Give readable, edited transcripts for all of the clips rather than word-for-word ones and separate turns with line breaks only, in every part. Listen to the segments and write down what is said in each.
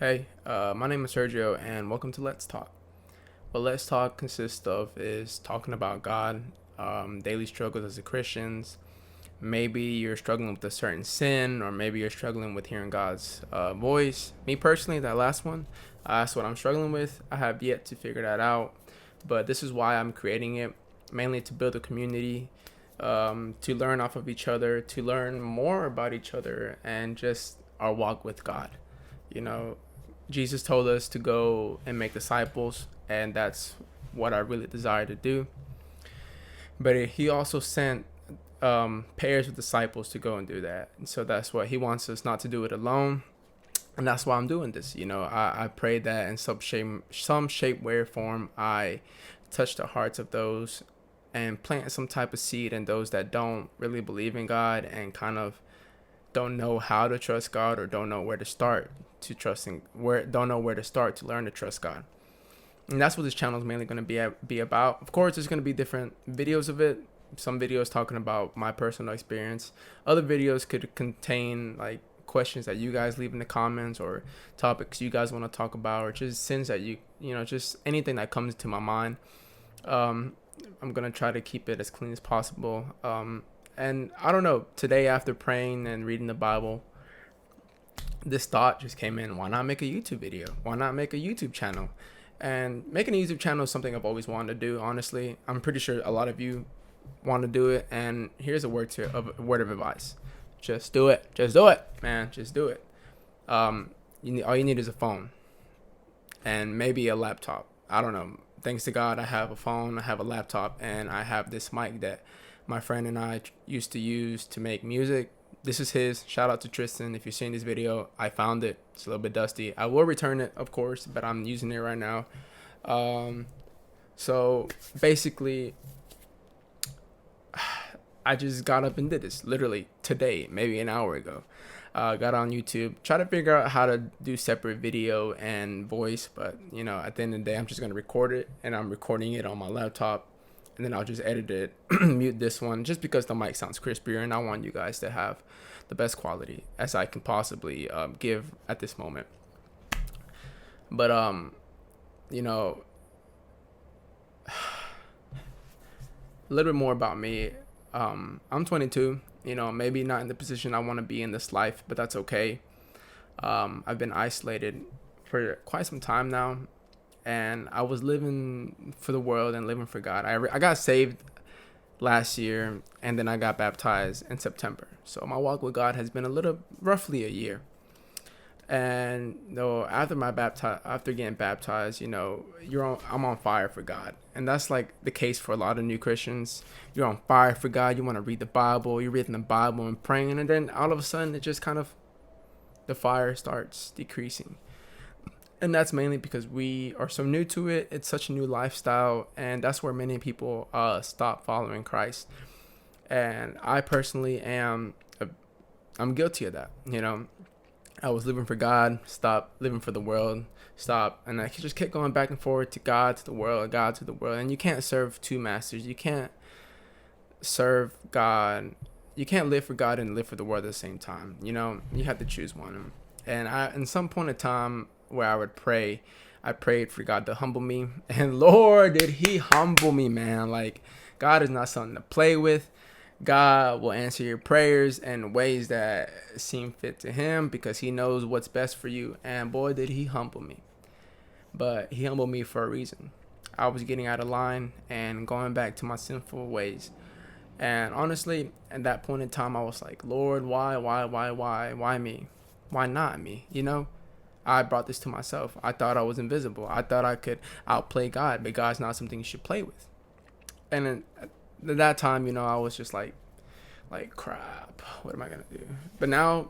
Hey, my name is Sergio, and welcome to Let's Talk. What Let's Talk consists of is talking about God, daily struggles as a Christians. Maybe you're struggling with a certain sin, or maybe you're struggling with hearing God's voice. Me personally, that last one, that's what I'm struggling with. I have yet to figure that out, but this is why I'm creating it, mainly to build a community, to learn off of each other, to learn more about each other, and just our walk with God. You know, Jesus told us to go and make disciples, and that's what I really desire to do. But he also sent pairs of disciples to go and do that. And so that's what he wants us not to do it alone. And that's why I'm doing this. I pray that in some shape, way, or form, I touch the hearts of those and plant some type of seed in those that don't really believe in God and kind of don't know how to trust God or don't know where to start to trusting where don't know where to start to learn to trust God. And that's what this channel is mainly going to be about. Of course, there's going to be different videos of it. Some videos talking about my personal experience. Other videos could contain like questions that you guys leave in the comments or topics you guys want to talk about or just sins that just anything that comes to my mind. Um, I'm going to try to keep it as clean as possible. And I don't know, today after praying and reading the Bible, this thought just came in. Why not make a YouTube video? Why not make a YouTube channel? And making a YouTube channel is something I've always wanted to do, honestly. I'm pretty sure a lot of you want to do it. And here's a word of advice. Just do it. Just do it, man. Just do it. All you need is a phone and maybe a laptop. I don't know. Thanks to God, I have a phone, I have a laptop, and I have this mic that my friend and I used to use to make music. This is his. Shout out to Tristan. If you're seeing this video, I found it. It's a little bit dusty. I will return it, of course, but I'm using it right now. So basically, I just got up and did this literally today, maybe an hour ago. Got on YouTube, try to figure out how to do separate video and voice, but at the end of the day, I'm just gonna record it, and I'm recording it on my laptop, and then I'll just edit it, mute this one, just because the mic sounds crispier, and I want you guys to have the best quality as I can possibly give at this moment. But you know, a little bit more about me. I'm 22. Maybe not in the position I want to be in this life, but that's okay. I've been isolated for quite some time now, and I was living for the world and living for God. I got saved last year, and then I got baptized in September. So my walk with God has been roughly a year. And after getting baptized, I'm on fire for God, and that's like the case for a lot of new Christians. You're on fire for God. You want to read the Bible. You're reading the Bible and praying, and then all of a sudden, it just kind of the fire starts decreasing, and that's mainly because we are so new to it. It's such a new lifestyle, and that's where many people stop following Christ. And I personally I'm guilty of that. I was living for God, stopped living for the world, and I just kept going back and forth to God, to the world, God to the world. And you can't serve two masters. You can't serve God. You can't live for God and live for the world at the same time. You have to choose one. And in some point in time where I would pray, I prayed for God to humble me. And Lord, did he humble me, man. Like, God is not something to play with. God will answer your prayers in ways that seem fit to him because he knows what's best for you. And boy, did he humble me. But he humbled me for a reason. I was getting out of line and going back to my sinful ways. And honestly, at that point in time, I was like, Lord, why me? Why not me? I brought this to myself. I thought I was invisible. I thought I could outplay God, but God's not something you should play with. And then at that time, I was just like crap, what am I gonna do? But now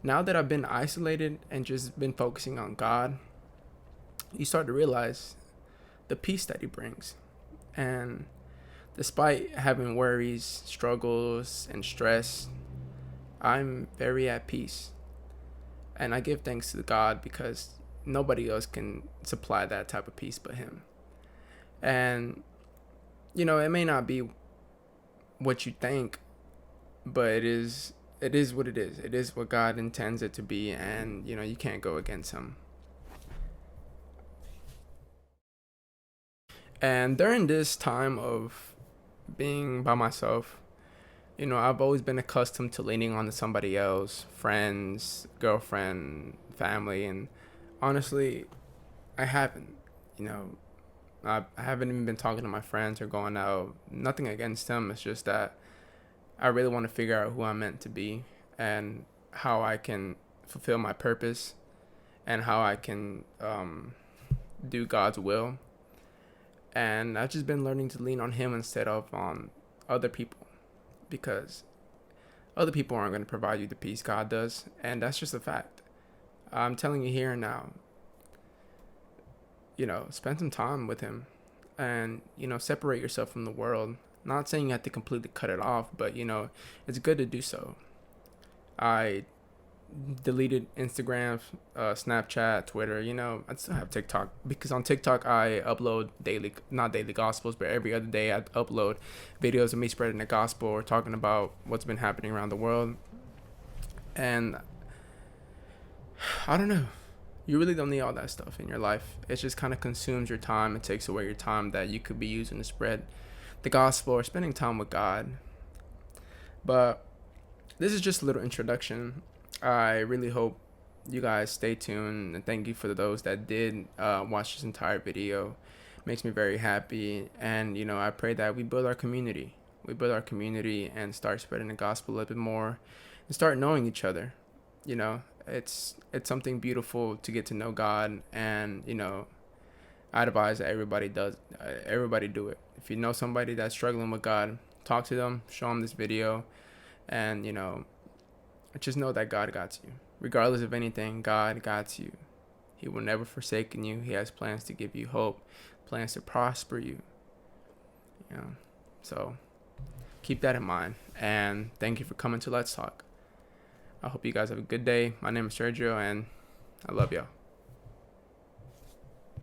that I've been isolated and just been focusing on God, you start to realize the peace that he brings. And despite having worries, struggles, and stress, I'm very at peace. And I give thanks to God because nobody else can supply that type of peace but him. And it may not be what you think, but it is it is what it is. It is what God intends it to be, and you know, you can't go against him. And during this time of being by myself, you know, I've always been accustomed to leaning on somebody else, friends, girlfriend, family, and honestly, I haven't. You know, I haven't even been talking to my friends or going out. Nothing against them. It's just that I really want to figure out who I'm meant to be and how I can fulfill my purpose and how I can do God's will. And I've just been learning to lean on Him instead of on other people, because other people aren't going to provide you the peace God does, and that's just a fact. I'm telling you here and now, you know, spend some time with him and, you know, separate yourself from the world. Not saying you have to completely cut it off, but, you know, it's good to do so. I deleted Instagram, Snapchat, Twitter. You know, I still have TikTok, because on TikTok I upload daily, not daily gospels, but every other day I upload videos of me spreading the gospel or talking about what's been happening around the world. And I don't know. You really don't need all that stuff in your life. It just kind of consumes your time. It takes away your time that you could be using to spread the gospel or spending time with God. But this is just a little introduction. I really hope you guys stay tuned, and thank you for those that did watch this entire video. It makes me very happy, and you know, I pray that we build our community. We build our community and start spreading the gospel a little bit more and start knowing each other. You know, it's something beautiful to get to know God, and you know, I advise that everybody do it. If you know somebody that's struggling with God, talk to them, show them this video, and you know, just know that God got you. Regardless of anything, God got you. He will never forsake you. He has plans to give you hope, plans to prosper you. You know, so keep that in mind. And thank you for coming to Let's Talk. I hope you guys have a good day. My name is Sergio, and I love y'all.